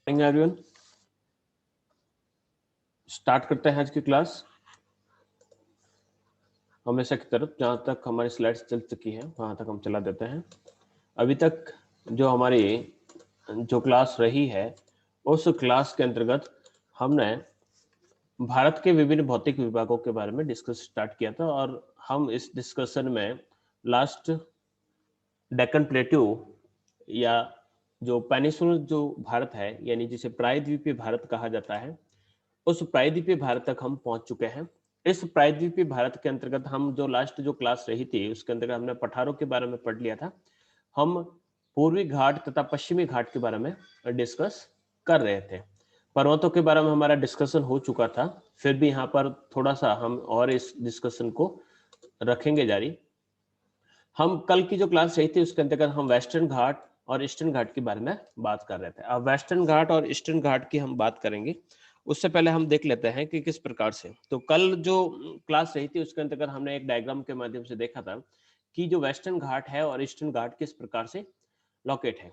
Everyone, start करते हैं आज की क्लास। हमेशा की तरफ जहाँ तक हमारी स्लाइड्स चल चुकी हैं वहाँ तक हम चला देते हैं। अभी तक जो हमारी जो क्लास रही है उस क्लास के अंतर्गत हमने भारत के विभिन्न भौतिक विभागों के बारे में डिस्कस स्टार्ट किया था और हम इस डिस्कशन में लास्ट डेक्कन प्लेट्यू या जो पेनिसुलर जो भारत है यानी जिसे प्रायद्वीपीय भारत कहा जाता है, उस प्रायद्वीपीय भारत तक हम पहुंच चुके हैं। इस प्रायद्वीपीय भारत के अंतर्गत हम जो लास्ट जो क्लास रही थी उसके अंतर्गत हमने पठारों के बारे में पढ़ लिया था। हम पूर्वी घाट तथा पश्चिमी घाट के बारे में डिस्कस कर रहे थे। पर्वतों के बारे में हमारा डिस्कशन हो चुका था, फिर भी यहाँ पर थोड़ा सा हम और इस डिस्कशन को रखेंगे जारी। हम कल की जो क्लास रही थी उसके अंतर्गत हम वेस्टर्न घाट और ईस्टर्न घाट के बारे में बात कर रहे थे। अब वेस्टर्न घाट और ईस्टर्न घाट की हम बात करेंगे, उससे पहले हम देख लेते हैं कि किस प्रकार से। तो कल जो क्लास रही थी उसके अंतर्गत हमने एक डायग्राम के माध्यम से देखा था कि जो वेस्टर्न घाट है और ईस्टर्न घाट किस प्रकार से लोकेट है।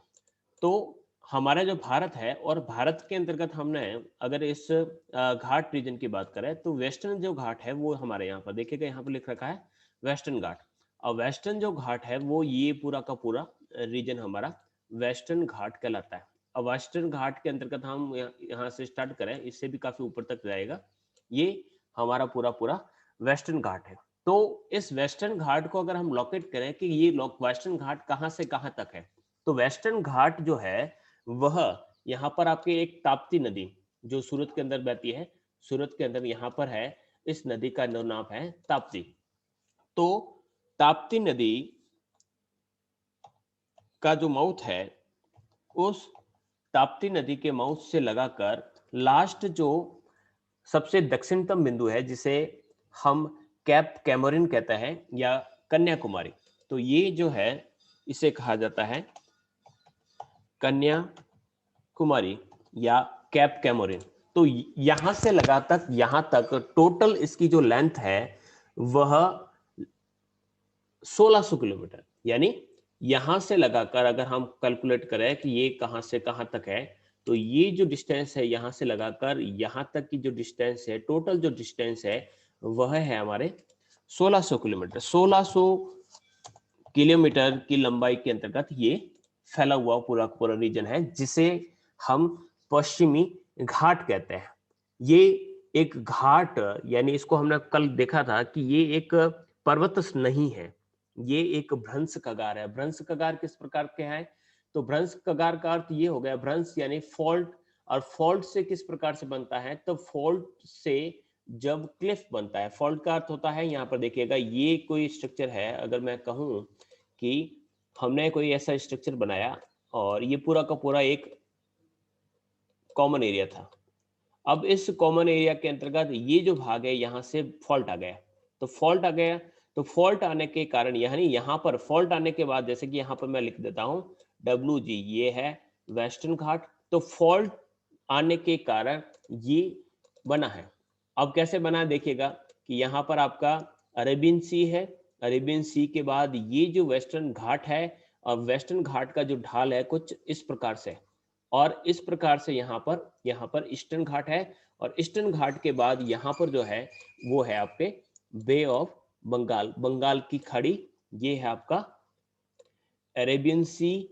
तो हमारा जो भारत है और भारत के अंतर्गत हमने अगर इस घाट रीजन की बात करें तो वेस्टर्न जो घाट है वो हमारे यहाँ पर देखिएगा, यहाँ पर लिख रखा है वेस्टर्न घाट। और वेस्टर्न जो घाट है वो ये पूरा का पूरा रीजन हमारा वेस्टर्न घाट कहलाता है। अब वेस्टर्न घाट के अंतर्गत हम यहाँ से स्टार्ट करें, इससे भी काफी ऊपर तक जाएगा, ये हमारा पूरा पूरा वेस्टर्न घाट है। तो इस वेस्टर्न घाट को अगर हम लोकेट करें कि ये वेस्टर्न घाट कहाँ से कहाँ तक है, तो वेस्टर्न घाट जो है वह यहाँ पर आपके एक ताप्ती नदी जो सूरत के अंदर बहती है, सूरत के अंदर यहाँ पर है, इस नदी का नाम है ताप्ती। तो ताप्ती नदी का जो माउथ है, उस ताप्ती नदी के माउथ से लगाकर लास्ट जो सबसे दक्षिणतम बिंदु है जिसे हम कैप कैमोरिन कहते हैं या कन्याकुमारी, तो ये जो है इसे कहा जाता है कन्याकुमारी या कैप कैमोरिन। तो यहां से लगाकर यहां तक टोटल इसकी जो लेंथ है वह 1600 किलोमीटर, यानी यहां से लगाकर अगर हम कैलकुलेट करें कि ये कहां से कहां तक है, तो ये जो डिस्टेंस है यहां से लगाकर यहां तक की जो डिस्टेंस है, टोटल जो डिस्टेंस है वह है हमारे 1600 किलोमीटर। 1600 किलोमीटर की लंबाई के अंतर्गत ये फैला हुआ पूरा पूरा रीजन है जिसे हम पश्चिमी घाट कहते हैं। ये एक घाट, यानी इसको हमने कल देखा था कि ये एक पर्वत नहीं है, ये एक भ्रंश कगार है। भ्रंश कगार किस प्रकार के है, तो भ्रंश कगार का अर्थ ये हो गया, भ्रंश यानी फॉल्ट, और फॉल्ट से किस प्रकार से बनता है, तो फॉल्ट से जब क्लिफ बनता है, फॉल्ट का अर्थ होता है, यहाँ पर देखिएगा ये कोई स्ट्रक्चर है, अगर मैं कहूं कि हमने कोई ऐसा स्ट्रक्चर बनाया और ये पूरा का पूरा एक कॉमन एरिया था। अब इस कॉमन एरिया के अंतर्गत ये जो भाग है यहाँ से फॉल्ट आ गया, तो फॉल्ट आ गया, तो फॉल्ट आने के कारण यानी यहाँ पर फॉल्ट आने के बाद जैसे कि यहाँ पर मैं लिख देता हूँ WG, ये है वेस्टर्न घाट। तो फॉल्ट आने के कारण ये बना है। अब कैसे बना देखिएगा कि यहाँ पर आपका अरेबियन सी है, अरेबियन सी के बाद ये जो वेस्टर्न घाट है, और वेस्टर्न घाट का जो ढाल है कुछ इस प्रकार से, और इस प्रकार से यहाँ पर ईस्टर्न घाट है, और ईस्टर्न घाट के बाद यहाँ पर जो है वो है आपके बे ऑफ बंगाल, बंगाल की खाड़ी, ये है आपका अरेबियन सी,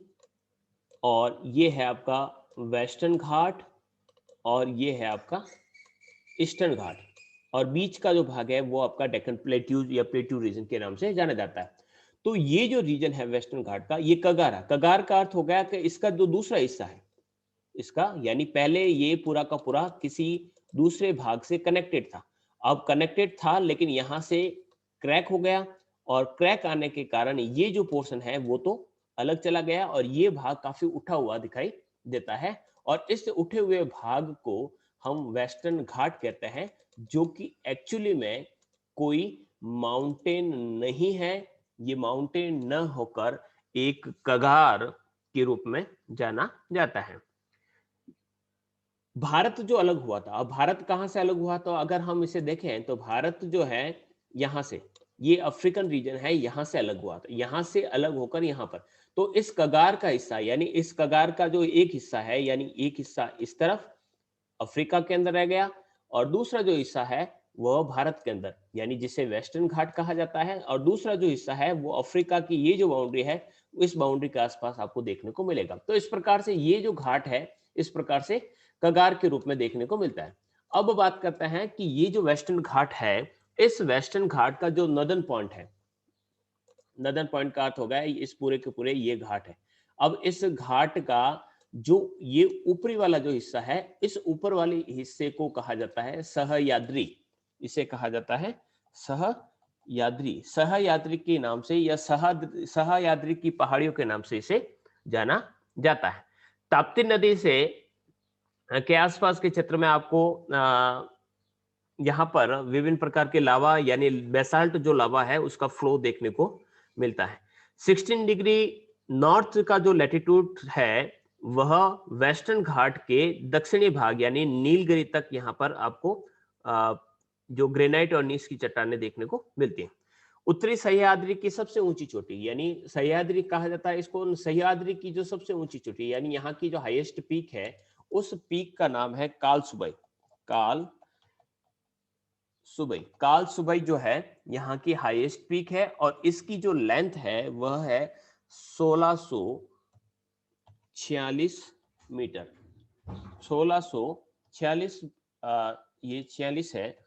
और ये है आपका वेस्टर्न घाट, और ये है आपका ईस्टर्न घाट, और बीच का जो भाग है वो आपका डेक्कन प्लेट्यूज या प्लेट्यू रीजन के नाम से जाना जाता है। तो ये जो रीजन है वेस्टर्न घाट का, ये कगार है। कगार का अर्थ हो गया कि इसका जो दूसरा हिस्सा है इसका, यानी पहले ये पूरा का पूरा किसी दूसरे भाग से कनेक्टेड था, अब कनेक्टेड था लेकिन यहां से क्रैक हो गया, और क्रैक आने के कारण ये जो पोर्शन है वो तो अलग चला गया, और ये भाग काफी उठा हुआ दिखाई देता है, और इस उठे हुए भाग को हम वेस्टर्न घाट कहते हैं, जो कि एक्चुअली में कोई माउंटेन नहीं है, ये माउंटेन न होकर एक कगार के रूप में जाना जाता है। भारत जो अलग हुआ था, अब भारत कहां से अलग हुआ, तो अगर हम इसे देखें तो भारत जो है यहां से, ये अफ्रीकन रीजन है, यहां से अलग हुआ था, यहां से अलग होकर यहां पर, तो इस कगार का हिस्सा, यानी इस कगार का जो एक हिस्सा है, यानी एक हिस्सा इस तरफ अफ्रीका के अंदर रह गया और दूसरा जो हिस्सा है वह भारत के अंदर, यानी जिसे वेस्टर्न घाट कहा जाता है, और दूसरा जो हिस्सा है वो अफ्रीका की ये जो बाउंड्री है इस बाउंड्री के आसपास आपको देखने को मिलेगा। तो इस प्रकार से ये जो घाट है इस प्रकार से कगार के रूप में देखने को मिलता है। अब बात करते हैं कि ये जो वेस्टर्न घाट है, इस वेस्टर्न घाट का जो नदन पॉइंट है, नदन पॉइंट का अर्थ होगा इस पूरे के पूरे ये घाट है। अब इस घाट का जो ये ऊपरी वाला जो हिस्सा है, इस ऊपर वाले हिस्से को कहा जाता है सहयाद्री। इसे कहा जाता है सहयाद्री, सहयाद्री के नाम से या सहयाद्री की पहाड़ियों के नाम से इसे जाना जाता है। ताप्ती नदी से के आसपास के क्षेत्र में आपको यहाँ पर विभिन्न प्रकार के लावा यानी बेसाल्ट जो लावा है उसका फ्लो देखने को मिलता है। 16 डिग्री नॉर्थ का जो लैटिट्यूड है वह वेस्टर्न घाट के दक्षिणी भाग यानी नीलगिरी तक यहाँ पर आपको जो ग्रेनाइट और नीस की चट्टानें देखने को मिलती हैं। उत्तरी सह्याद्री की सबसे ऊंची चोटी, यानी सह्याद्री कहा जाता है इसको, सह्याद्री की जो सबसे ऊंची चोटी यानी यहाँ की जो हाईएस्ट पीक है उस पीक का नाम है कालसुबई। कालसुबई जो है यहाँ की हाईएस्ट पीक है और इसकी जो लेंथ है वह है 1646 मीटर। 1646 ये 46 है,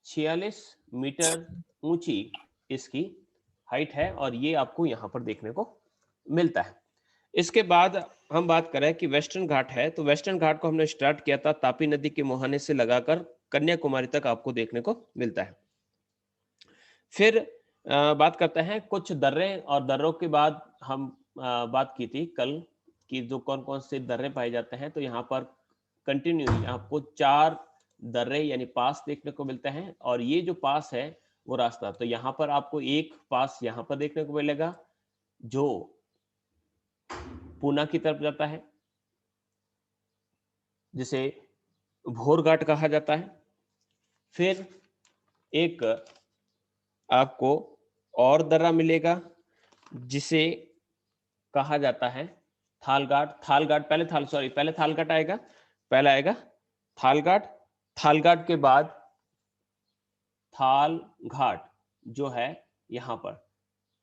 46 मीटर ऊंची इसकी हाइट है और ये आपको यहाँ पर देखने को मिलता है। इसके बाद हम बात करें कि वेस्टर्न घाट है, तो वेस्टर्न घाट को हमने स्टार्ट किया था तापी नदी के मुहाने से लगाकर कन्याकुमारी तक आपको देखने को मिलता है। फिर बात करते हैं कुछ दर्रे, और दर्रों के बाद हम बात की थी कल कि जो कौन कौन से दर्रे पाए जाते हैं, तो यहाँ पर कंटिन्यू आपको 4 दर्रे यानी पास देखने को मिलते हैं और ये जो पास है वो रास्ता, तो यहाँ पर आपको एक पास यहाँ पर देखने को मिलेगा जो पूना की तरफ जाता है जिसे भोर घाट कहा जाता है। फिर एक आपको और दर्रा मिलेगा जिसे कहा जाता है थालघाट। पहले थालघाट आएगा, पहला आएगा थालघाट। थालघाट के बाद थाल घाट जो है यहाँ पर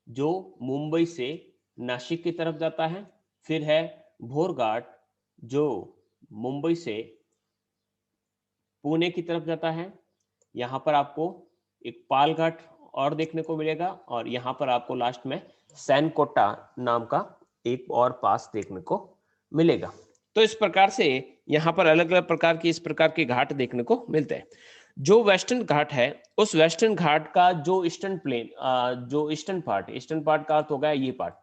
जो मुंबई से नासिक की तरफ जाता है। फिर है भोर घाट जो मुंबई से पुणे की तरफ जाता है। यहाँ पर आपको एक पाल घाट और देखने को मिलेगा और यहाँ पर आपको लास्ट में सैनकोटा नाम का एक और पास देखने को मिलेगा। तो इस प्रकार से यहाँ पर अलग अलग प्रकार की इस प्रकार के घाट देखने को मिलते हैं। जो वेस्टर्न घाट है उस वेस्टर्न घाट का जो ईस्टर्न प्लेन जो ईस्टर्न पार्ट का अर्थ हो गया ये पार्ट,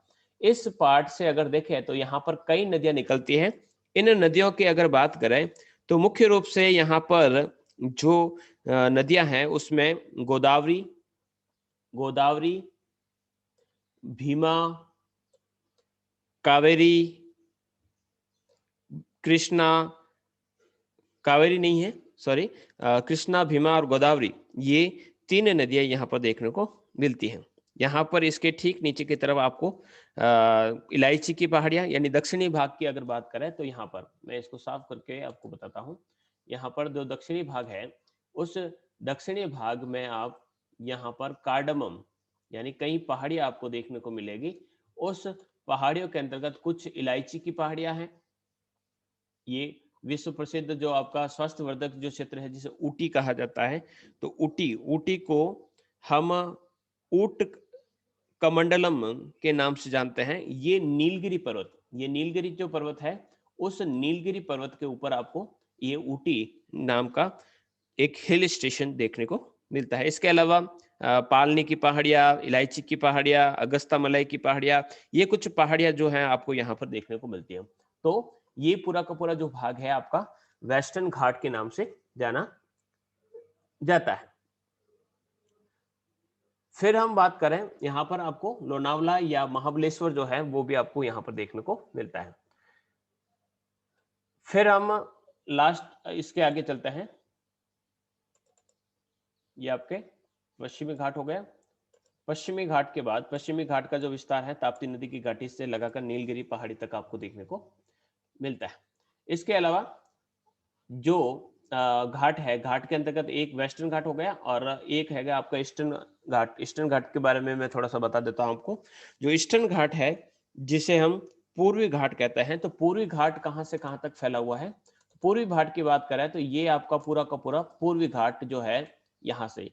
इस पार्ट से अगर देखें तो यहाँ पर कई नदियां निकलती हैं। इन नदियों की अगर बात करें तो मुख्य रूप से यहाँ पर जो नदियां हैं उसमें गोदावरी, भीमा, कावेरी, कृष्णा, कावेरी नहीं है सॉरी, कृष्णा, भीमा और गोदावरी, ये 3 नदियां यहाँ पर देखने को मिलती हैं। यहाँ पर इसके ठीक नीचे की तरफ आपको इलायची की पहाड़ियां यानी दक्षिणी भाग की अगर बात करें तो यहाँ पर मैं इसको साफ करके आपको बताता हूँ। यहाँ पर जो दक्षिणी भाग है उस दक्षिणी भाग में आप यहाँ पर कार्डमम यानी कई पहाड़ियां आपको देखने को मिलेगी। उस पहाड़ियों के अंतर्गत कुछ इलायची की पहाड़ियां हैं। ये विश्व प्रसिद्ध जो आपका स्वास्थ्यवर्धक जो क्षेत्र है जिसे ऊटी कहा जाता है, तो ऊटी को हम ऊट कमंडलम के नाम से जानते हैं। ये नीलगिरी जो पर्वत है उस नीलगिरी पर्वत के ऊपर आपको ये ऊटी नाम का एक हिल स्टेशन देखने को मिलता है। इसके अलावा पालनी की पहाड़ियां, इलायची की पहाड़ियां, अगस्ता मलाई की पहाड़ियां, ये कुछ पहाड़ियां जो हैं आपको यहाँ पर देखने को मिलती हैं। तो ये पूरा का पूरा जो भाग है आपका वेस्टर्न घाट के नाम से जाना जाता है। फिर हम बात करें यहाँ पर आपको लोनावला या महाबलेश्वर जो है वो भी आपको यहाँ पर देखने को मिलता है। फिर हम लास्ट इसके आगे चलते हैं, ये आपके पश्चिमी घाट हो गया। पश्चिमी घाट के बाद पश्चिमी घाट का जो विस्तार है ताप्ती नदी की घाटी से लगाकर नीलगिरी पहाड़ी तक आपको देखने को मिलता है। इसके अलावा जो घाट है, घाट के अंतर्गत एक वेस्टर्न घाट हो गया और एक है आपका ईस्टर्न घाट। ईस्टर्न घाट के बारे में मैं थोड़ा सा बता देता हूं आपको। जो ईस्टर्न घाट है जिसे हम पूर्वी घाट कहते हैं, तो पूर्वी घाट कहां से कहां तक फैला हुआ है? पूर्वी घाट की बात करें तो ये आपका पूरा का पूरा पूर्वी घाट जो है, यहाँ से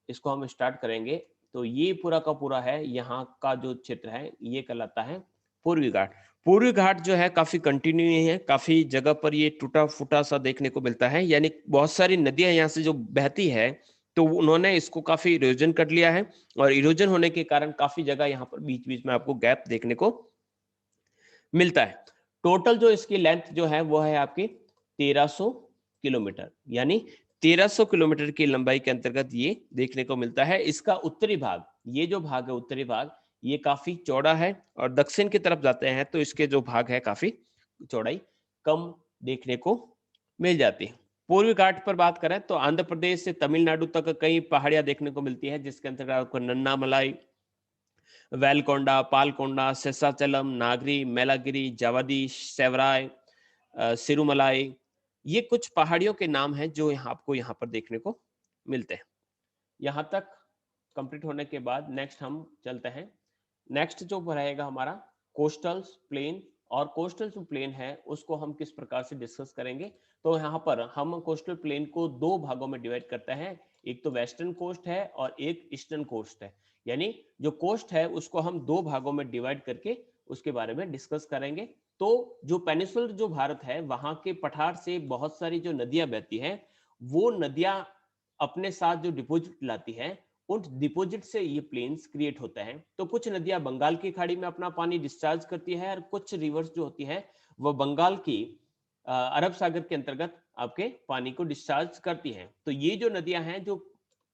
इसको हम स्टार्ट करेंगे तो ये पूरा का पूरा है, यहाँ का जो क्षेत्र है ये कहलाता है पूर्वी घाट। पूर्वी घाट जो है काफी कंटिन्यू है, काफी जगह पर ये टूटा फूटा सा देखने को मिलता है, यानी बहुत सारी नदियां यहाँ से जो बहती है तो उन्होंने इसको काफी इरोजन कर लिया है और इरोजन होने के कारण काफी जगह यहाँ पर बीच बीच में आपको गैप देखने को मिलता है। टोटल जो इसकी लेंथ जो है वो है आपकी 1300 किलोमीटर, यानी 1300 किलोमीटर की लंबाई के अंतर्गत ये देखने को मिलता है। इसका उत्तरी भाग, ये जो भाग है उत्तरी भाग, ये काफी चौड़ा है और दक्षिण की तरफ जाते हैं तो इसके जो भाग है काफी चौड़ाई कम देखने को मिल जाती है। पूर्वी घाट पर बात करें तो आंध्र प्रदेश से तमिलनाडु तक कई पहाड़ियां देखने को मिलती है, जिसके अंतर्गत आपको नन्नामलाई, वेलकोंडा, पालकोंडा, शेषाचलम, नागरी, मेलागिरी, जावादी, सेवराय, सिरुमलाई, ये कुछ पहाड़ियों के नाम हैं जो यहाँ आपको यहाँ पर देखने को मिलते हैं। यहाँ तक कंप्लीट होने के बाद नेक्स्ट हम चलते हैं। नेक्स्ट जो रहेगा हमारा कोस्टल प्लेन, और कोस्टल जो प्लेन है उसको हम किस प्रकार से डिस्कस करेंगे। तो यहाँ पर हम कोस्टल प्लेन को दो भागों में डिवाइड करते हैं, एक तो वेस्टर्न कोस्ट है और एक ईस्टर्न कोस्ट है। यानी जो कोस्ट है उसको हम दो भागों में डिवाइड करके उसके बारे में डिस्कस करेंगे। तो जो पेनिसुलर जो भारत है वहां के पठार से बहुत सारी जो नदियां बहती हैं, वो नदियां अपने साथ जो डिपोजिट लाती हैं, उन डिपोजिट से ये प्लेन्स क्रिएट होते हैं। तो कुछ नदियां बंगाल की खाड़ी में अपना पानी डिस्चार्ज करती है और कुछ रिवर्स जो होती है वो बंगाल की अरब सागर के अंतर्गत आपके पानी को डिस्चार्ज करती हैं। तो ये जो नदियां हैं जो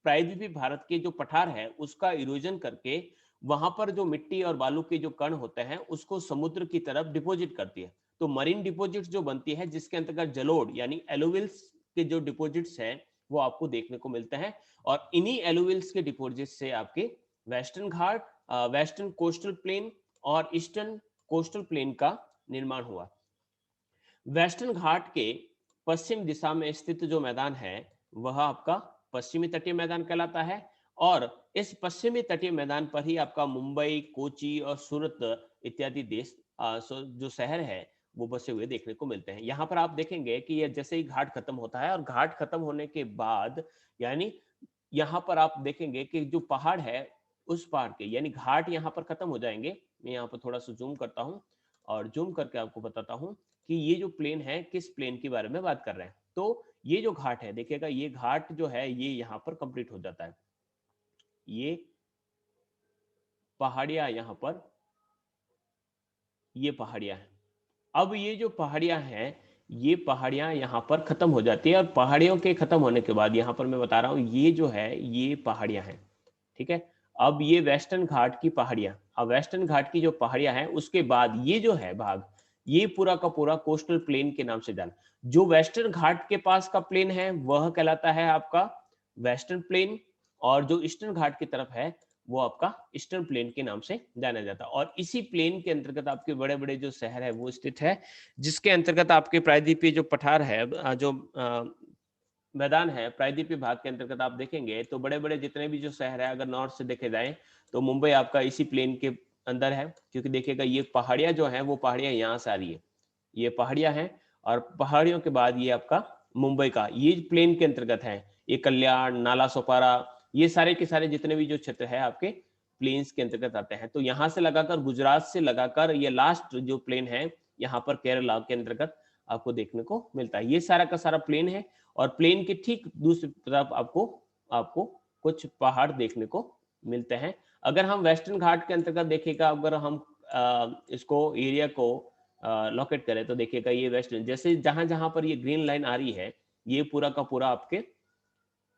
प्रायद्वीपीय भारत के जो पठार है उसका इरोजन करके वहां पर जो मिट्टी और बालू के जो कण होते हैं उसको समुद्र की तरफ डिपोजिट करती है। तो मरीन डिपोजिट जो बनती है जिसके अंतर्गत जलोढ़ यानी एलोविल्स के जो डिपोजिट्स हैं वो आपको देखने को मिलते हैं, और इन्हीं एलोविल्स के डिपोजिट से आपके वेस्टर्न घाट, वेस्टर्न कोस्टल प्लेन और ईस्टर्न कोस्टल प्लेन का निर्माण हुआ। वेस्टर्न घाट के पश्चिम दिशा में स्थित जो मैदान है वह आपका पश्चिमी तटीय मैदान कहलाता है, और इस पश्चिमी तटीय मैदान पर ही आपका मुंबई, कोची और सूरत इत्यादि देश जो शहर है वो बसे हुए देखने को मिलते हैं। यहाँ पर आप देखेंगे कि ये जैसे ही घाट खत्म होता है और घाट खत्म होने के बाद यानी यहाँ पर आप देखेंगे कि जो पहाड़ है उस पहाड़ के यानी घाट यहाँ पर खत्म हो जाएंगे। मैं यहाँ पर थोड़ा सा जूम करता हूँ और जूम करके आपको बताता हूँ कि ये जो प्लेन है किस प्लेन के बारे में बात कर रहे हैं। तो ये जो घाट है देखिएगा, ये घाट जो है ये यहाँ पर कंप्लीट हो जाता है। ये पहाड़ियां यहाँ पर, ये पहाड़ियां हैं। अब ये जो पहाड़ियां हैं ये पहाड़ियां यहाँ पर खत्म हो जाती है, और पहाड़ियों के खत्म होने के बाद यहाँ पर मैं बता रहा हूँ ये जो है ये पहाड़ियां हैं, ठीक है। अब ये वेस्टर्न घाट की पहाड़ियां, अब वेस्टर्न घाट की जो पहाड़ियां हैं उसके बाद ये जो है भाग, ये पूरा का पूरा कोस्टल प्लेन के नाम से जाना। जो वेस्टर्न घाट के पास का प्लेन है वह कहलाता है आपका वेस्टर्न प्लेन, और जो ईस्टर्न घाट की तरफ है वो आपका ईस्टर्न प्लेन के नाम से जाना जाता है। और इसी प्लेन के अंतर्गत आपके बड़े बड़े जो शहर है वो स्थित है, जिसके अंतर्गत आपके प्रायद्वीपीय जो पठार है जो मैदान है प्रायद्वीपीय भाग के अंतर्गत आप देखेंगे तो बड़े बड़े जितने भी जो शहर है अगर नॉर्थ से देखे जाए तो मुंबई आपका इसी प्लेन के अंदर है, क्योंकि देखिएगा ये पहाड़ियां जो है वो पहाड़ियां यहाँ से आ रही है, ये पहाड़ियां हैं और पहाड़ियों के बाद ये आपका मुंबई का ये प्लेन के अंतर्गत है। ये कल्याण, नाला सोपारा, ये सारे के सारे जितने भी जो क्षेत्र है आपके प्लेन्स के अंतर्गत आते हैं। तो यहाँ से लगाकर गुजरात से लगाकर ये लास्ट जो प्लेन है यहाँ पर केरला के अंतर्गत आपको देखने को मिलता है। ये सारा का सारा प्लेन है और प्लेन के ठीक दूसरी तरफ आपको आपको कुछ पहाड़ देखने को मिलते हैं। अगर हम वेस्टर्न घाट के अंतर्गत देखेगा, अगर हम इसको एरिया को लोकेट करें तो देखिएगा ये वेस्टर्न, जैसे जहां जहां पर ये ग्रीन लाइन आ रही है ये पूरा का पूरा आपके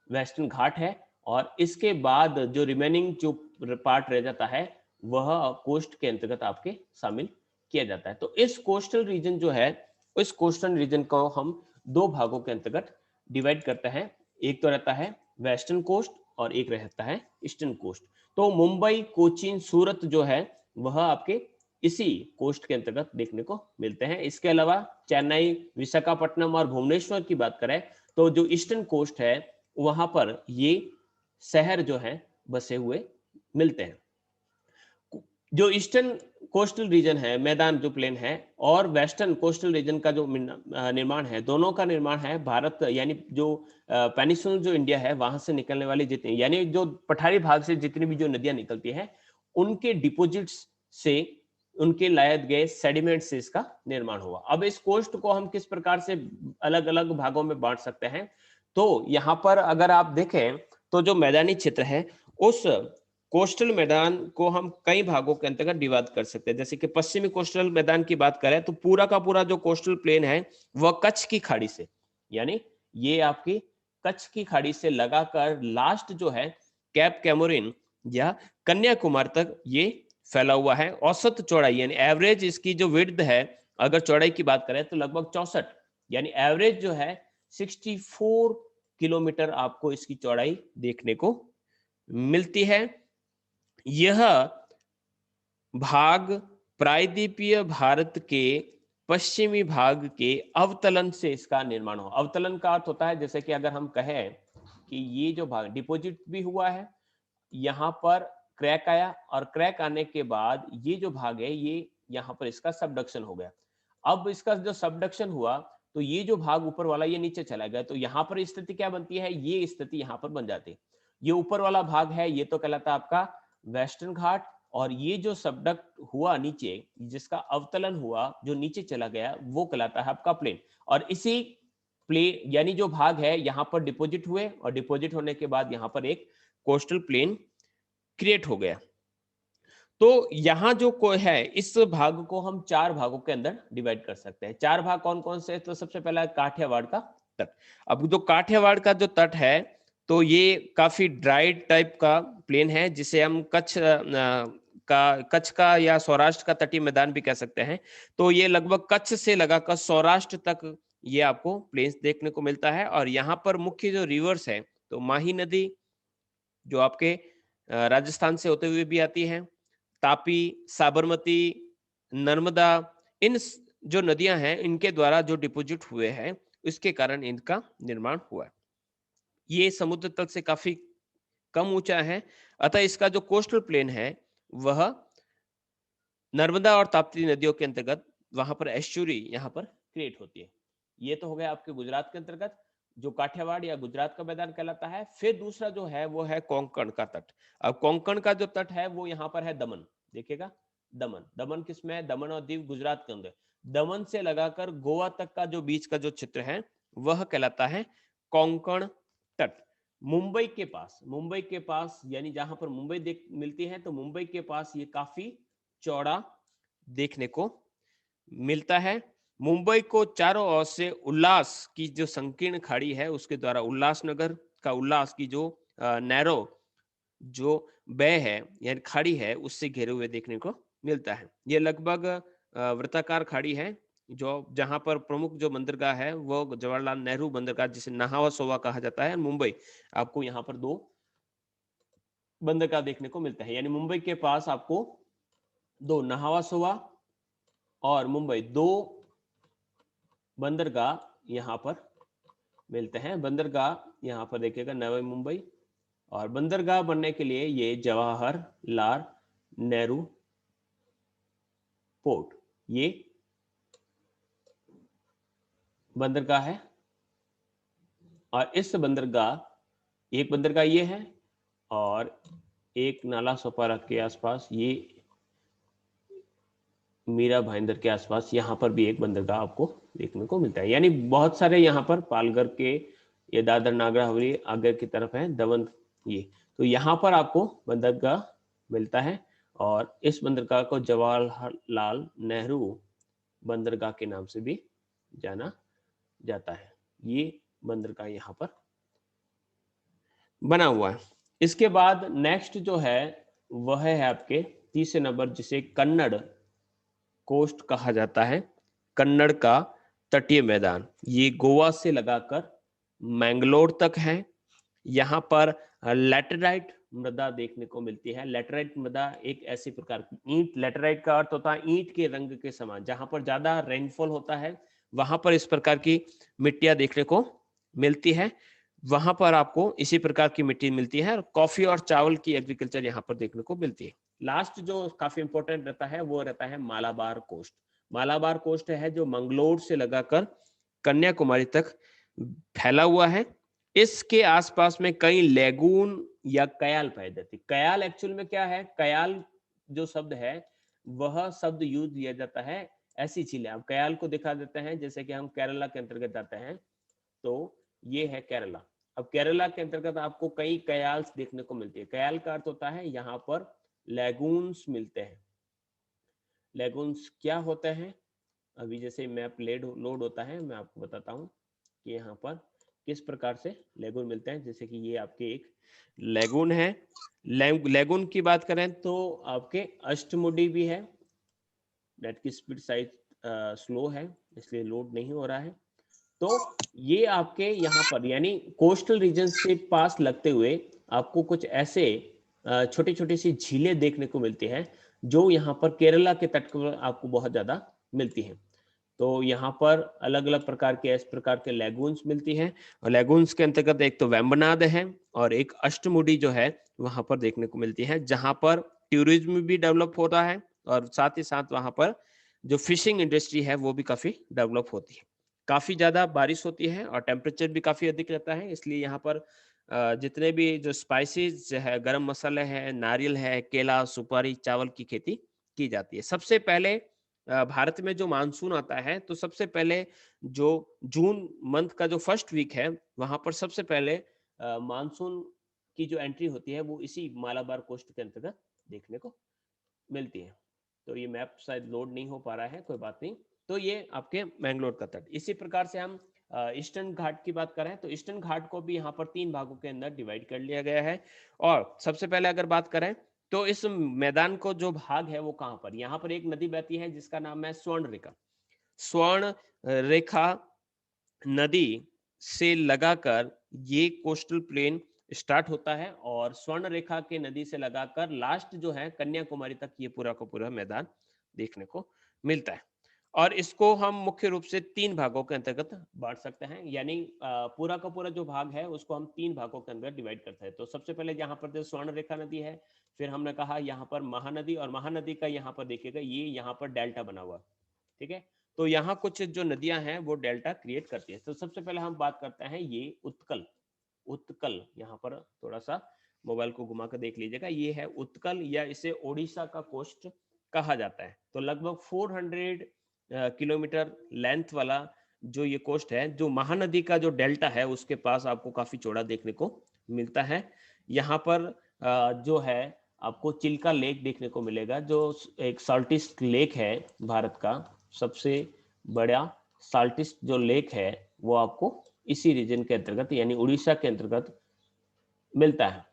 वेस्टर्न घाट है, और इसके बाद जो रिमेनिंग जो पार्ट रह जाता है वह कोस्ट के अंतर्गत आपके शामिल किया जाता है। तो इस कोस्टल रीजन जो है, इस कोस्टल रीजन को हम दो भागों के अंतर्गत डिवाइड करते हैं। एक तो रहता है वेस्टर्न कोस्ट और एक रहता है ईस्टर्न कोस्ट। तो मुंबई, कोचीन, सूरत जो है वह आपके इसी कोस्ट के अंतर्गत देखने को मिलते हैं। इसके अलावा चेन्नई, विशाखापट्टनम और भुवनेश्वर की बात करें तो जो ईस्टर्न कोस्ट है वहां पर ये शहर जो है बसे हुए मिलते हैं। जो ईस्टर्न कोस्टल रीजन है, मैदान जो प्लेन है, और वेस्टर्न कोस्टल रीजन का जो निर्माण है, दोनों का निर्माण है भारत यानी जो पेनिसुलर जो इंडिया है वहां से निकलने वाली जितनी यानी जो पठारी भाग से जितनी भी जो नदियां निकलती हैं उनके डिपोजिट्स से, उनके लाए गए सेडिमेंट से इसका निर्माण हुआ। अब इस कोस्ट को हम किस प्रकार से अलग अलग भागों में बांट सकते हैं, तो यहाँ पर अगर आप देखें तो जो मैदानी क्षेत्र है उस कोस्टल मैदान को हम कई भागों के अंतर्गत डिवाइड कर सकते हैं। जैसे कि पश्चिमी कोस्टल मैदान की बात करें तो पूरा का पूरा जो कोस्टल प्लेन है वह कच्छ की खाड़ी से, यानी ये आपकी कच्छ की खाड़ी से लगाकर लास्ट जो है कैप कैमोरिन या कन्याकुमारी तक ये फैला हुआ है। औसत चौड़ाई यानी एवरेज इसकी जो विड्थ है, अगर चौड़ाई की बात करें तो लगभग 64, यानी एवरेज जो है 64 किलोमीटर आपको इसकी चौड़ाई देखने को मिलती है। यह भाग प्रायद्वीपीय भारत के पश्चिमी भाग के अवतलन से इसका निर्माण हो। अवतलन का अर्थ होता है जैसे कि अगर हम कहें कि ये जो भाग डिपोजिट भी हुआ है, यहाँ पर क्रैक आया और क्रैक आने के बाद ये जो भाग है ये यहाँ पर इसका सबडक्शन हो गया। अब इसका जो सबडक्शन हुआ तो ये जो भाग ऊपर वाला ये नीचे चला गया, तो यहाँ पर स्थिति क्या बनती है, ये स्थिति यहाँ पर बन जाती है। ये ऊपर वाला भाग है ये तो कहलाता है आपका वेस्टर्न घाट, और ये जो सबडक्ट हुआ नीचे जिसका अवतलन हुआ जो नीचे चला गया वो कहलाता है आपका प्लेन। और इसी प्लेन यानी जो भाग है यहाँ पर डिपोजिट हुए और डिपोजिट होने के बाद यहाँ पर एक कोस्टल प्लेन क्रिएट हो गया। तो यहां जो कोई है इस भाग को हम 4 भागों के अंदर डिवाइड कर सकते हैं। 4 भाग कौन कौन से? तो सबसे पहला है काठियावाड़ का तट। अब जो काठियावाड़ का जो तट है तो ये काफी ड्राई टाइप का प्लेन है जिसे हम कच्छ का या सौराष्ट्र का तटीय मैदान भी कह सकते हैं। तो ये लगभग कच्छ से लगाकर सौराष्ट्र तक ये आपको प्लेन्स देखने को मिलता है। और यहाँ पर मुख्य जो रिवर्स है तो माही नदी जो आपके राजस्थान से होते हुए भी आती है, तापी, साबरमती, नर्मदा, इन जो नदियां हैं इनके द्वारा जो डिपोजिट हुए हैं इसके कारण इनका निर्माण हुआ है। ये समुद्र तल से काफी कम ऊंचा है, अतः इसका जो कोस्टल प्लेन है वह नर्मदा और ताप्ती नदियों के अंतर्गत वहां पर एस्चुरी यहाँ पर क्रिएट होती है। ये तो हो गया आपके गुजरात के अंतर्गत जो काठियावाड़ या गुजरात का मैदान कहलाता है। फिर दूसरा जो है वो है कोंकण का तट। अब कोंकण का जो तट है वो यहाँ पर है दमन, देखिएगा दमन। दमन किसमें है? दमन और दीव गुजरात के अंदर। दमन से लगाकर गोवा तक का जो बीच का जो क्षेत्र है वह कहलाता है कोंकण तट। मुंबई के पास यानी जहां पर मुंबई देख मिलती है तो मुंबई के पास ये काफी चौड़ा देखने को मिलता है। मुंबई को चारों ओर से उल्लास की जो संकीर्ण खाड़ी है उसके द्वारा उल्लासनगर का उल्लास की जो नैरो जो बे है यानी खाड़ी है उससे घिरे हुए देखने को मिलता है। ये लगभग वृत्ताकार खाड़ी है जो जहां पर प्रमुख जो बंदरगाह है वो जवाहरलाल नेहरू बंदरगाह जिसे नहावा सोवा कहा जाता है। मुंबई आपको यहाँ पर 2 बंदरगाह देखने को मिलता है, यानी मुंबई के पास आपको 2 नहावा सोवा और मुंबई 2 बंदरगाह यहाँ पर मिलते हैं। बंदरगाह यहाँ पर देखिएगा नवी मुंबई, और बंदरगाह बनने के लिए ये जवाहरलाल नेहरू पोर्ट ये बंदरगाह है। और इस बंदरगाह एक बंदरगाह ये है और एक नाला सोपारा के आसपास ये मीरा भाईंदर के आसपास यहाँ पर भी एक बंदरगाह आपको देखने को मिलता है। यानी बहुत सारे यहाँ पर पालघर के ये दादर नागर हवेली आगे की तरफ है दमन, ये तो यहाँ पर आपको बंदरगाह मिलता है। और इस बंदरगाह को जवाहरलाल नेहरू बंदरगाह के नाम से भी जाना जाता है। ये बंदरगाह यहाँ पर बना हुआ है। इसके बाद नेक्स्ट जो है वह है आपके तीसरे नंबर जिसे कन्नड़ कोस्ट कहा जाता है। कन्नड़ का तटीय मैदान ये गोवा से लगाकर मैंगलोर तक है। यहाँ पर लैटेराइट मृदा देखने को मिलती है। लेटराइट मृदा एक ऐसी प्रकार की ईंट, लेटराइट का अर्थ होता है ईंट के रंग के समान, जहां पर ज्यादा रेनफॉल होता है वहां पर इस प्रकार की मिट्टियां देखने को मिलती है, वहां पर आपको इसी प्रकार की मिट्टी मिलती है। और कॉफी और चावल की एग्रीकल्चर यहाँ पर देखने को मिलती है। लास्ट जो काफी इंपॉर्टेंट रहता है वो रहता है मालाबार कोस्ट। मालाबार कोस्ट है जो मंगलोर से लगाकर कन्याकुमारी तक फैला हुआ है। इसके आसपास में कई लेगून या कयाल पाए जाते हैं। कयाल एक्चुअल में क्या है, कयाल जो शब्द है वह शब्द यूज किया जाता है ऐसी झीलें। अब कयाल को दिखा देते हैं, जैसे कि हम केरला के अंतर्गत जाते हैं तो ये है केरला। अब केरला के अंतर्गत आपको कई कयाल्स देखने को मिलती है। कयाल का अर्थ होता है यहाँ पर लेगून्स मिलते हैं। लेगून्स क्या होते हैं, अभी जैसे मैप लोड होता है मैं आपको बताता हूँ कि यहाँ पर किस प्रकार से लेगून मिलते हैं। जैसे कि ये आपके एक लेगून है। लेगून की बात करें तो आपके अष्टमुडी भी है। नेट की स्पीड साइज स्लो है इसलिए लोड नहीं हो रहा है। तो ये आपके यहाँ पर यानी कोस्टल रीजन से पास लगते हुए आपको कुछ ऐसे छोटी छोटी सी झीलें देखने को मिलती हैं जो यहाँ पर केरला के तट पर आपको बहुत ज्यादा मिलती हैं। तो यहाँ पर अलग अलग प्रकार के इस प्रकार के लेगून्स मिलती हैं, और लेगून्स के अंतर्गत एक तो वेम्बनाड है और एक अष्टमुडी जो है वहां पर देखने को मिलती है, जहां पर टूरिज्म भी डेवलप हो रहा है और साथ ही साथ वहां पर जो फिशिंग इंडस्ट्री है वो भी काफी डेवलप होती है। काफी ज्यादा बारिश होती है और टेम्परेचर भी काफी अधिक रहता है, इसलिए यहाँ पर जितने भी जो स्पाइसेस है, गरम मसाले है, नारियल है, केला, सुपारी, चावल की खेती की जाती है। सबसे पहले भारत में जो मानसून आता है तो सबसे पहले जो जून मंथ का जो फर्स्ट वीक है वहां पर सबसे पहले मानसून की जो एंट्री होती है वो इसी मालाबार कोस्ट के अंतर्गत देखने को मिलती है। तो ये मैप शायद लोड नहीं हो पा रहा है, कोई बात नहीं। तो ये आपके मैंगलोर का तट। इसी प्रकार से हम ईस्टर्न घाट की बात करें तो ईस्टर्न घाट को भी यहाँ पर 3 भागों के अंदर डिवाइड कर लिया गया है। और सबसे पहले अगर बात करें तो इस मैदान को जो भाग है वो कहाँ पर, यहाँ पर एक नदी बहती है जिसका नाम है स्वर्ण रेखा। स्वर्ण रेखा नदी से लगाकर ये कोस्टल प्लेन स्टार्ट होता है और स्वर्ण रेखा के नदी से लगाकर लास्ट जो है कन्याकुमारी तक ये पूरा का पूरा मैदान देखने को मिलता है। और इसको हम मुख्य रूप से 3 भागों के अंतर्गत बांट सकते हैं, यानी पूरा का पूरा जो भाग है उसको हम 3 भागों के अंदर डिवाइड करते हैं। तो सबसे पहले यहाँ पर जो स्वर्ण रेखा नदी है, फिर हमने कहा यहाँ पर महानदी, और महानदी का यहाँ पर देखिएगा ये यहाँ पर डेल्टा बना हुआ, ठीक है। तो यहाँ कुछ जो नदियां हैं वो डेल्टा क्रिएट करती है। तो सबसे पहले हम बात करते हैं ये उत्कल। उत्कल यहाँ पर थोड़ा सा मोबाइल को घुमा कर देख लीजिएगा, ये है उत्कल या इसे ओडिशा का कोस्ट कहा जाता है। तो लगभग 400 किलोमीटर लेंथ वाला जो ये कोस्ट है, जो महानदी का जो डेल्टा है उसके पास आपको काफी चौड़ा देखने को मिलता है। यहाँ पर जो है आपको चिल्का लेक देखने को मिलेगा, जो एक साल्टिस्ट लेक है भारत का सबसे बड़ा साल्टिस्ट जो लेक है वो आपको इसी रीजन के अंतर्गत यानी उड़ीसा के अंतर्गत मिलता है,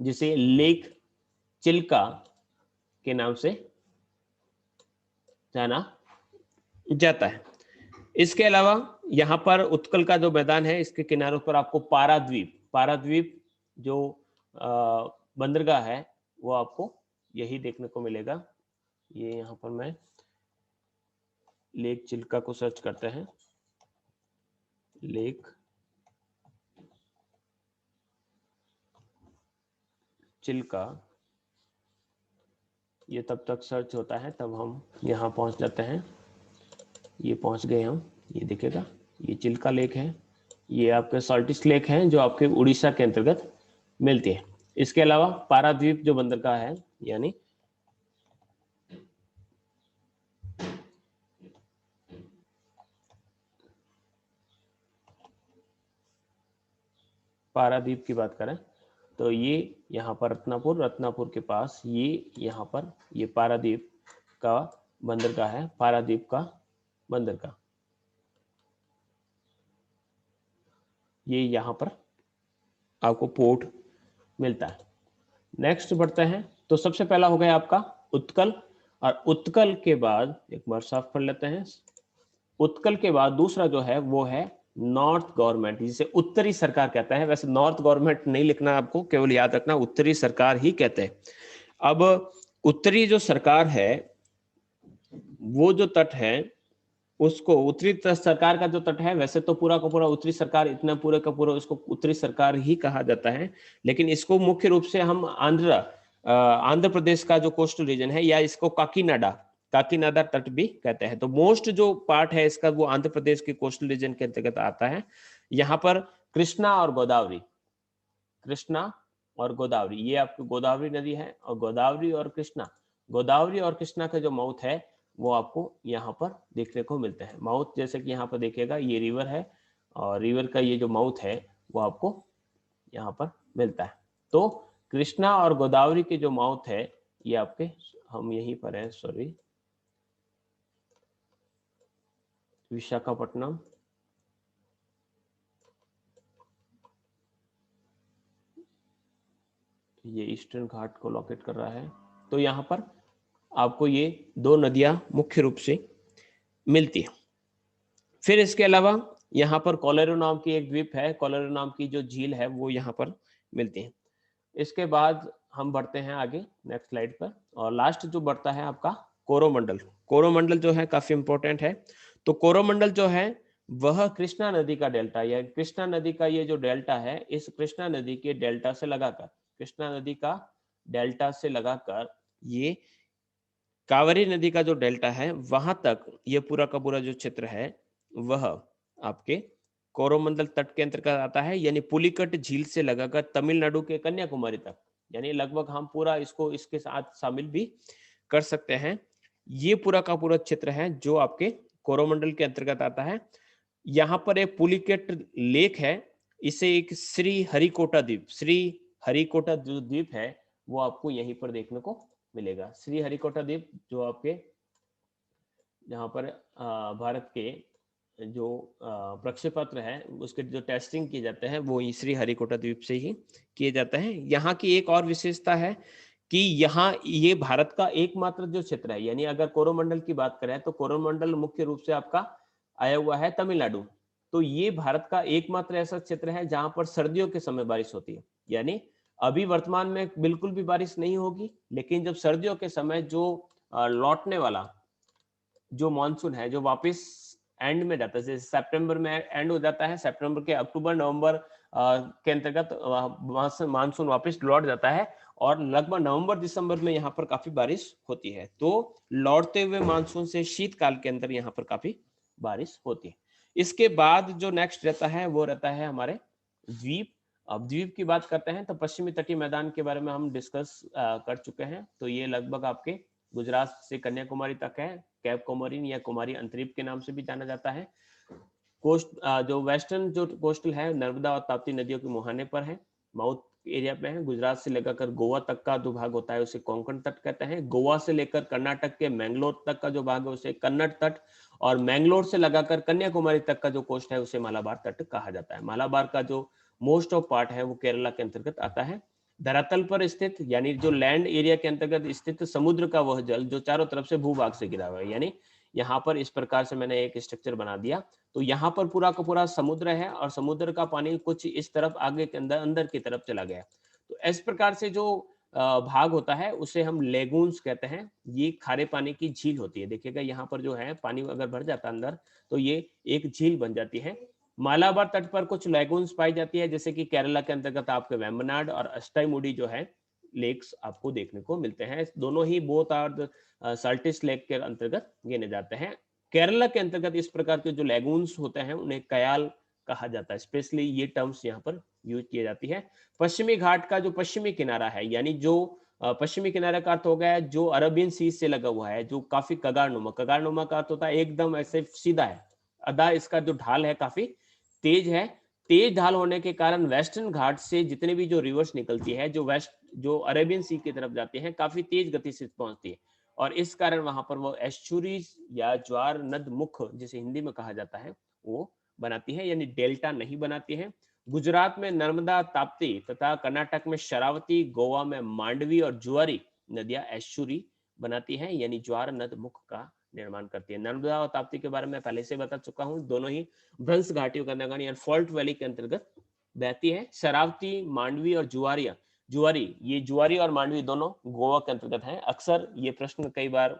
जिसे लेक चिल्का के नाम से जाना जाता है। इसके अलावा यहाँ पर उत्कल का जो मैदान है इसके किनारों पर आपको पाराद्वीप जो बंदरगाह है वो आपको यही देखने को मिलेगा। ये यहाँ पर मैं लेक चिल्का को सर्च करते हैं, लेक चिल्का, ये तब तक सर्च होता है तब हम यहाँ पहुँच जाते हैं। ये पहुँच गए हम, ये देखिएगा ये चिल्का लेक है, ये आपके साल्टिस्ट लेक है जो आपके उड़ीसा के अंतर्गत मिलती है। इसके अलावा पाराद्वीप जो बंदरगाह है, यानी पारादीप की बात करें तो ये यहाँ पर रत्नापुर के पास ये यहाँ पर ये पारादीप का बंदरगाह है, पारादीप का बंदरगाह ये यहाँ पर आपको पोर्ट मिलता है। नेक्स्ट बढ़ते हैं, तो सबसे पहला हो गया आपका उत्कल, और उत्कल के बाद एक बार साफ कर लेते हैं, उत्कल के बाद दूसरा जो है वो है नॉर्थ गवर्नमेंट, जिसे उत्तरी सरकार कहता है। वैसे नॉर्थ गवर्नमेंट नहीं लिखना आपको, केवल याद रखना उत्तरी सरकार ही कहते हैं। अब उत्तरी जो सरकार है, वो जो तट है उसको उत्तरी सरकार का जो तट है, वैसे तो पूरा का पूरा उत्तरी सरकार, इतना पूरे का पूरा उसको उत्तरी सरकार ही कहा जाता है, लेकिन इसको मुख्य रूप से हम आंध्र प्रदेश का जो कोस्टल रीजन है, या इसको काकीनाडा तट भी कहते हैं। तो मोस्ट जो पार्ट है इसका वो आंध्र प्रदेश के कोस्टल रीजन के अंतर्गत आता है। यहाँ पर कृष्णा और गोदावरी, कृष्णा और गोदावरी, ये आपकी गोदावरी नदी है, और गोदावरी और कृष्णा का जो माउथ है वो आपको यहाँ पर देखने को मिलते हैं। माउथ जैसे कि यहाँ पर देखिएगा, ये रिवर है, और रिवर का ये जो माउथ है वो आपको यहाँ पर मिलता है। तो कृष्णा और गोदावरी के जो माउथ है ये आपके, हम यहीं पर है, सॉरी, विशाखापट्टनम, ये ईस्टर्न घाट को लोकेट कर रहा है। तो यहाँ पर आपको ये दो नदियां मुख्य रूप से मिलती है। फिर इसके अलावा यहाँ पर कोलेरो नाम की एक द्वीप है, कोलेरो नाम की जो झील है वो यहाँ पर मिलती है। इसके बाद हम बढ़ते हैं आगे नेक्स्ट स्लाइड पर, और लास्ट जो बढ़ता है आपका कोरोमंडल। कोरोमंडल जो है काफी इंपॉर्टेंट है। तो कोरोमंडल जो है वह कृष्णा नदी का डेल्टा, या कृष्णा नदी का ये जो डेल्टा है, इस कृष्णा नदी के डेल्टा से लगाकर, कृष्णा नदी का डेल्टा से लगाकर ये कावेरी नदी का जो डेल्टा है वहां तक ये पूरा का पूरा जो क्षेत्र है वह आपके कोरोमंडल तट के अंतर्गत आता है। यानी पुलिकट झील से लगाकर तमिलनाडु के कन्याकुमारी तक, यानी लगभग हम पूरा इसको इसके साथ शामिल भी कर सकते हैं। ये पूरा का पूरा क्षेत्र है जो आपके कोरोमंडल के अंतर्गत आता है। यहाँ पर एक पुलिकट लेक है, इसे एक श्री हरिकोटा जो द्वीप है वो आपको यहीं पर देखने को मिलेगा। श्री हरिकोटा द्वीप जो आपके यहाँ पर भारत के जो प्रक्षेपत्र है उसके जो टेस्टिंग किए जाते हैं वो श्री हरिकोटा द्वीप से ही किए जाते हैं। यहाँ की एक और विशेषता है कि यहाँ ये भारत का एकमात्र जो क्षेत्र है, यानी अगर कोरोमंडल की बात करें तो कोरोमंडल मुख्य रूप से आपका आया हुआ है तमिलनाडु। तो ये भारत का एकमात्र ऐसा क्षेत्र है जहां पर सर्दियों के समय बारिश होती है। यानी अभी वर्तमान में बिल्कुल भी बारिश नहीं होगी, लेकिन जब सर्दियों के समय जो लौटने वाला जो मानसून है, जो वापस एंड में जाता है, जैसे सितंबर में एंड हो जाता है, सितंबर के अक्टूबर नवंबर के अंतर्गत मानसून वापस लौट जाता है, और लगभग नवंबर दिसंबर में यहाँ पर काफी बारिश होती है। तो लौटते हुए मानसून से शीतकाल के अंदर यहाँ पर काफी बारिश होती है। इसके बाद जो नेक्स्ट रहता है वो रहता है हमारे द्वीप। अब द्वीप की बात करते हैं तो पश्चिमी तटीय मैदान के बारे में हम डिस्कस कर चुके हैं। तो ये लगभग आपके गुजरात से कन्याकुमारी तक है, कैप कोमोरिन या कुमारी अंतरीप के नाम से भी जाना जाता है। कोस्ट जो वेस्टर्न जो कोस्टल है नर्मदा और ताप्ती नदियों के मुहाने पर है, माउथ एरिया पे है। गुजरात से लेकर गोवा तक का जो भाग होता है उसे कोंकण तट कहते हैं। गोवा से लेकर कर्नाटक के मैंगलोर तक का जो भाग है उसे कन्नड़ तट, और मैंगलोर से लगाकर कन्याकुमारी तक का जो कोस्ट है उसे मालाबार तट कहा जाता है। मालाबार का जो मोस्ट ऑफ पार्ट है वो केरला के अंतर्गत आता है। धरातल पर स्थित, यानी जो लैंड एरिया के अंतर्गत स्थित समुद्र का वह जल जो चारों तरफ से भूभाग से घिरा हुआ है, यानी यहाँ पर इस प्रकार से मैंने एक स्ट्रक्चर बना दिया। तो यहाँ पर पूरा का पूरा समुद्र है, और समुद्र का पानी कुछ इस तरफ आगे के अंदर की तरफ चला गया। तो इस प्रकार से जो भाग होता है उसे हम लेगून्स कहते हैं। ये खारे पानी की झील होती है। देखिएगा यहाँ पर जो है पानी अगर भर जाता है अंदर तो ये एक झील बन जाती है। मालाबार तट पर कुछ लेगून्स पाई जाती है, जैसे कि केरला के अंतर्गत आपके वेम्बनाड और अष्टाईमुडी जो है लेक्स आपको देखने को मिलते हैं। दोनों ही बोथ आर साल्टिस लेक के अंतर्गत गिने जाते हैं। केरला के अंतर्गत इस प्रकार के जो लेगून्स होते हैं उन्हें कयाल कहा जाता है। स्पेशली ये टर्म्स यहाँ पर यूज की जाती है। पश्चिमी घाट का जो पश्चिमी किनारा है, यानी जो पश्चिमी किनारे का अर्थ हो गया जो अरबियन सी से लगा हुआ है, जो काफी कगारनुमा का अर्थ होता है एकदम ऐसे सीधा है, अदा इसका जो ढाल है काफी तेज है। तेज ढाल होने के कारण वेस्टर्न घाट से जितने भी जो रिवर्स निकलती है जो अरेबियन सी की तरफ जाती है काफी तेज गति से पहुंचती है, और इस कारण वहां पर वो एस्चुरीज या ज्वार नद मुख जिसे हिंदी में कहा जाता है वो बनाती है, यानी डेल्टा नहीं बनाती है। गुजरात में नर्मदा ताप्ती तथा कर्नाटक में शरावती, गोवा में मांडवी और जुआरी नदियां एस्चुरी बनाती हैं, यानी ज्वार नद मुख का निर्माण करती है। नर्मदा और ताप्ती के बारे में पहले से बता चुका हूँ, दोनों ही भ्रंश घाटियों के अंतर्गत यानी फॉल्ट वैली के अंतर्गत बहती है। शरावती, मांडवी और जुआरी, ये जुआरी और मांडवी दोनों गोवा के अंतर्गत है। अक्सर ये प्रश्न कई बार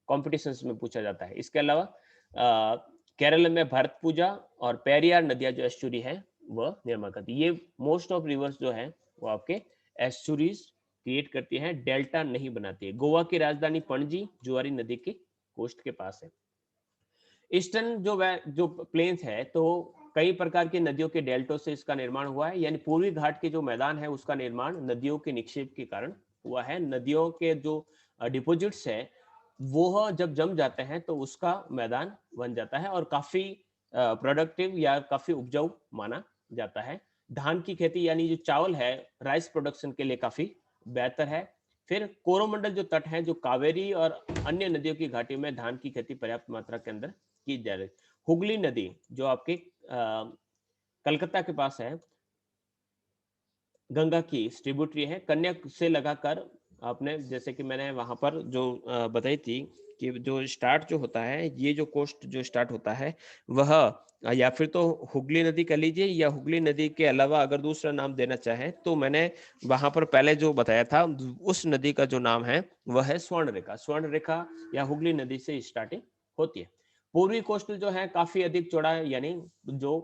कॉम्पिटिशन्स में पूछा जाता है। इसके अलावा केरल में भरतपुजा और पेरियार नदियां जो एस्चुरी है वह निर्माण करती है। ये मोस्ट ऑफ रिवर्स जो है वो आपके एस्चुरीज क्रिएट करती है, डेल्टा नहीं बनाती है। गोवा की राजधानी पणजी जुआरी नदी के कोस्ट के पास है। ईस्टर्न जो प्लेन्स है तो कई प्रकार की नदियों के डेल्टों से इसका निर्माण हुआ है, यानी पूर्वी घाट के जो मैदान है उसका निर्माण नदियों के निक्षेप के कारण हुआ है। नदियों के जो डिपोजिट्स है वो जब जम जाते हैं तो उसका मैदान बन जाता है और काफी प्रोडक्टिव या काफी उपजाऊ माना जाता है। धान की खेती यानी जो चावल है राइस प्रोडक्शन के लिए काफी बेहतर है। फिर कोरोमंडल जो तट है, जो कावेरी और अन्य नदियों की घाटी में धान की खेती पर्याप्त मात्रा के अंदर की जा रही। हुगली नदी जो आपके कलकत्ता के पास है, गंगा की ट्रिब्यूटरी है। कन्या से लगाकर आपने जैसे कि मैंने वहां पर जो बताई थी कि जो स्टार्ट जो होता है, ये जो कोस्ट जो स्टार्ट होता है वह या फिर तो हुगली नदी कह लीजिए, या हुगली नदी के अलावा अगर दूसरा नाम देना चाहे तो मैंने वहां पर पहले जो बताया था उस नदी का जो नाम है वह है स्वर्ण रेखा। स्वर्ण रेखा या हुगली नदी से स्टार्टिंग होती है। पूर्वी कोस्टल जो है काफी अधिक चौड़ा है, यानी जो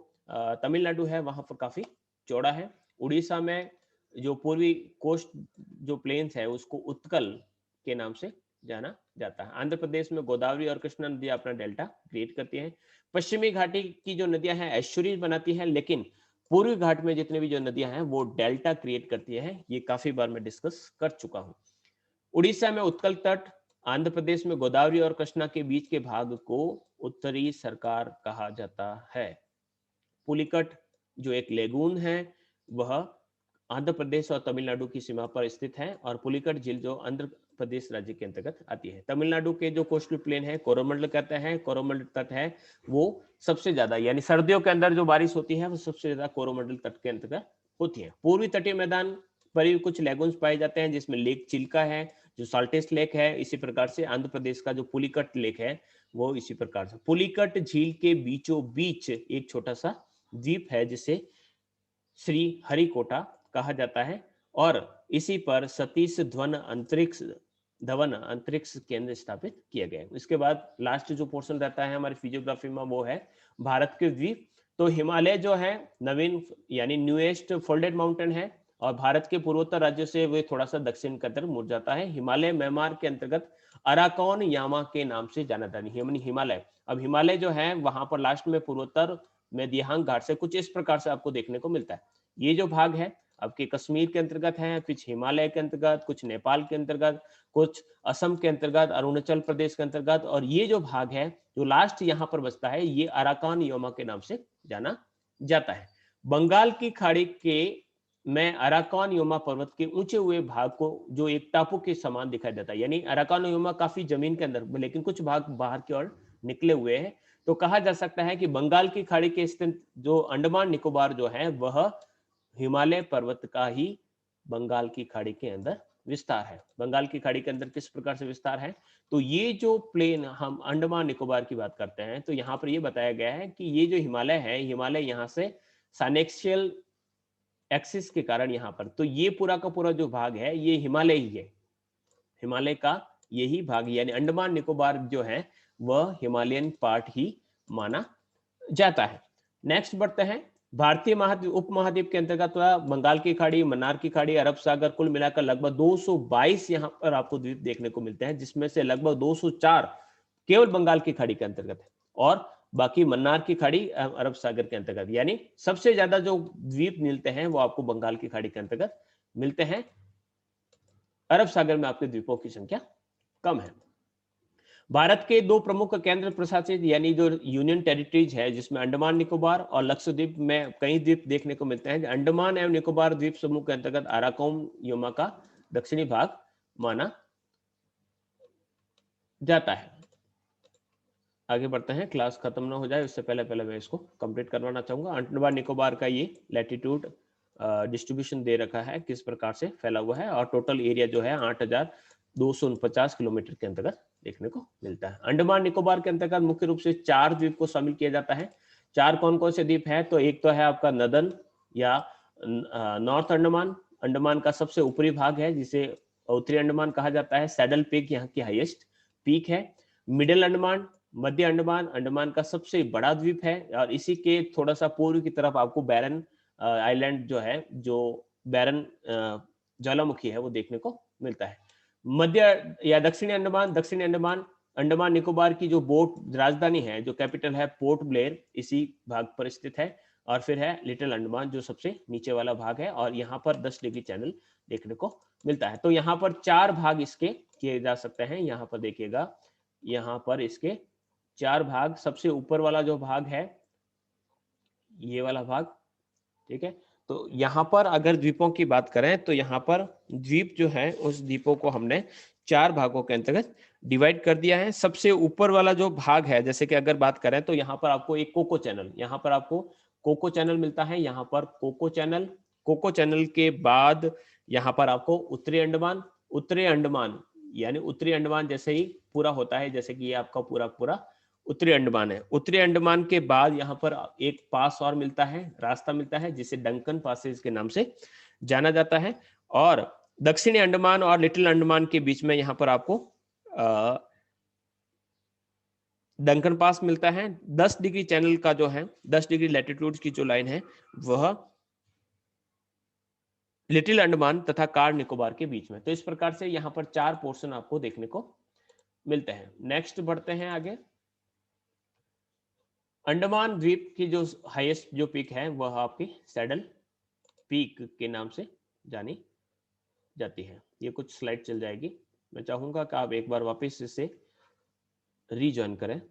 तमिलनाडु है वहां पर काफी चौड़ा है। उड़ीसा में जो पूर्वी कोस्ट जो प्लेन्स है उसको उत्कल के नाम से जाना जाता है। आंध्र प्रदेश में गोदावरी और कृष्णा नदियां अपना डेल्टा क्रिएट करती हैं। पश्चिमी घाटी की जो नदियां हैं एस्चुरीज बनाती हैं, लेकिन पूर्वी घाट में जितने भी जो नदियां हैं वो डेल्टा क्रिएट करती है। ये काफी बार मैं डिस्कस कर चुका हूं। उड़ीसा में उत्कल तट, आंध्र प्रदेश में गोदावरी और कृष्णा के बीच के भाग को उत्तरी सरकार कहा जाता है। पुलिकट जो एक लेगून है वह आंध्र प्रदेश और तमिलनाडु की सीमा पर स्थित है और पुलिकट झील जो आंध्र प्रदेश राज्य के अंतर्गत आती है। तमिलनाडु के जो कोस्टल प्लेन है कोरोमंडल कहते हैं, कोरोमंडल तट है वो सबसे ज्यादा, यानी सर्दियों के अंदर जो बारिश होती है वो सबसे ज्यादा कोरोमंडल तट के अंतर्गत होती है। पूर्वी तटीय मैदान पर भी कुछ लेगून्स पाए जाते हैं जिसमें लेक चिल्का है जो साल्टेस्ट लेक है। इसी प्रकार से आंध्र प्रदेश का जो पुलिकट लेक है वो इसी प्रकार से। पुलिकट झील के बीचों बीच एक छोटा सा द्वीप है जिसे श्री हरिकोटा कहा जाता है और इसी पर सतीश धवन अंतरिक्ष केंद्र स्थापित किया गया है। इसके बाद लास्ट जो पोर्शन रहता है हमारी फिजियोग्राफी में वो है भारत के द्वीप। तो हिमालय जो है नवीन यानी न्यूएस्ट फोल्डेड माउंटेन है और भारत के पूर्वोत्तर राज्यों से वे थोड़ा सा दक्षिण की तरफ मुड़ जाता है। हिमालय म्यांमार के अंतर्गत अराकॉन यामा के नाम से जाना जाता है हिमालय। अब हिमालय जो है वहां पर लास्ट में पूर्वोत्तर में दिहांग घाट से कुछ इस प्रकार से आपको देखने को मिलता है। ये जो भाग है आपके कश्मीर के अंतर्गत है, कुछ हिमालय के अंतर्गत, कुछ नेपाल के अंतर्गत, कुछ असम के अंतर्गत, अरुणाचल प्रदेश के अंतर्गत, और ये जो भाग है जो लास्ट यहाँ पर बचता है ये अराकान योमा के नाम से जाना जाता है। बंगाल की खाड़ी के में अराकान योमा पर्वत के ऊंचे हुए भाग को जो एक टापू के समान दिखाई देता है, यानी अराकान योमा काफी जमीन के अंदर लेकिन कुछ भाग बाहर की ओर निकले हुए हैं। तो कहा जा सकता है कि बंगाल की खाड़ी के स्थित जो अंडमान निकोबार जो है वह हिमालय पर्वत का ही बंगाल की खाड़ी के अंदर विस्तार है। बंगाल की खाड़ी के अंदर किस प्रकार से विस्तार है, तो ये जो प्लेन हम अंडमान निकोबार की बात करते हैं तो यहाँ पर ये बताया गया है कि ये जो हिमालय है, हिमालय यहाँ से सानेक्सियल एक्सिस के कारण यहाँ पर, तो ये पूरा का पूरा जो भाग है ये हिमालय ही है। हिमालय का यही भाग यानी अंडमान निकोबार जो है वह हिमालयन पार्ट ही माना जाता है। नेक्स्ट बढ़ते हैं। भारतीय उपमहाद्वीप के अंतर्गत बंगाल की खाड़ी, मन्नार की खाड़ी, अरब सागर, कुल मिलाकर लगभग 222 यहाँ पर आपको द्वीप देखने को मिलते हैं, जिसमें से लगभग 204 केवल बंगाल की खाड़ी के अंतर्गत है और बाकी मन्नार की खाड़ी अरब सागर के अंतर्गत। यानी सबसे ज्यादा जो द्वीप मिलते हैं वो आपको बंगाल की खाड़ी के अंतर्गत मिलते हैं। अरब सागर में आपके द्वीपों की संख्या कम है। भारत के दो प्रमुख केंद्र प्रशासित यानी जो यूनियन टेरिटरीज है जिसमें अंडमान निकोबार और लक्षद्वीप में कई द्वीप देखने को मिलते हैं। अंडमान एवं निकोबार द्वीप समूह के अंतर्गत अराकोम योमा का दक्षिणी भाग माना जाता है। आगे बढ़ते हैं, क्लास खत्म ना हो जाए उससे पहले मैं इसको कंप्लीट करवाना चाहूंगा। अंडमान निकोबार का ये लैटिट्यूड डिस्ट्रीब्यूशन दे रखा है किस प्रकार से फैला हुआ है और टोटल एरिया जो है 8,249 किलोमीटर के अंतर्गत देखने को मिलता है। अंडमान निकोबार के अंतर्गत मुख्य रूप से 4 द्वीप को शामिल किया जाता है। 4 कौन-कौन से द्वीप हैं? तो एक तो है आपका नदन या नॉर्थ अंडमान, अंडमान का सबसे ऊपरी भाग है जिसे उत्तरी अंडमान कहा जाता है। सैडल पीक यहाँ की हाईएस्ट पीक है। मिडिल अंडमान, मध्य अंडमान, अंडमान का सबसे बड़ा द्वीप है और इसी के थोड़ा सा पूर्व की तरफ आपको बैरन आइलैंड जो है, जो बैरन ज्वालामुखी है, वो देखने को मिलता है। मध्य या दक्षिणी अंडमान, दक्षिणी अंडमान, अंडमान निकोबार की जो बोर्ड राजधानी है, जो कैपिटल है पोर्ट ब्लेयर, इसी भाग पर स्थित है। और फिर है लिटिल अंडमान जो सबसे नीचे वाला भाग है और यहाँ पर 10 डिग्री चैनल देखने को मिलता है। तो यहाँ पर 4 भाग इसके किए जा सकते हैं। यहाँ पर देखिएगा, यहाँ पर इसके 4 भाग, सबसे ऊपर वाला जो भाग है, ये वाला भाग, ठीक है। तो यहाँ पर अगर द्वीपों की बात करें तो यहाँ पर द्वीप जो है, उस द्वीपों को हमने 4 भागों के अंतर्गत डिवाइड कर दिया है। सबसे ऊपर वाला जो भाग है, जैसे कि अगर बात करें तो यहाँ पर आपको एक कोको चैनल, यहाँ पर आपको कोको चैनल मिलता है। यहाँ पर कोको चैनल के बाद यहाँ पर आपको उत्तरी अंडमान, यानी उत्तरी अंडमान जैसे ही पूरा होता है, जैसे कि ये आपका पूरा पूरा उत्तरी अंडमान है। उत्तरी अंडमान के बाद यहाँ पर एक पास और मिलता है, रास्ता मिलता है, जिसे डंकन पासेज के नाम से जाना जाता है। और दक्षिणी अंडमान और लिटिल अंडमान के बीच में यहाँ पर आपको डंकन पास मिलता है। 10 डिग्री चैनल का जो है, 10 डिग्री लैटिट्यूड की जो लाइन है, वह लिटिल अंडमान तथा कार निकोबार के बीच में। तो इस प्रकार से यहाँ पर 4 पोर्शन आपको देखने को मिलते हैं। नेक्स्ट बढ़ते हैं आगे। अंडमान द्वीप की जो हाईएस्ट जो पीक है, वह आपकी सैडल पीक के नाम से जानी जाती है। ये कुछ स्लाइड चल जाएगी, मैं चाहूंगा कि आप एक बार वापस इसे रीजॉइन करें।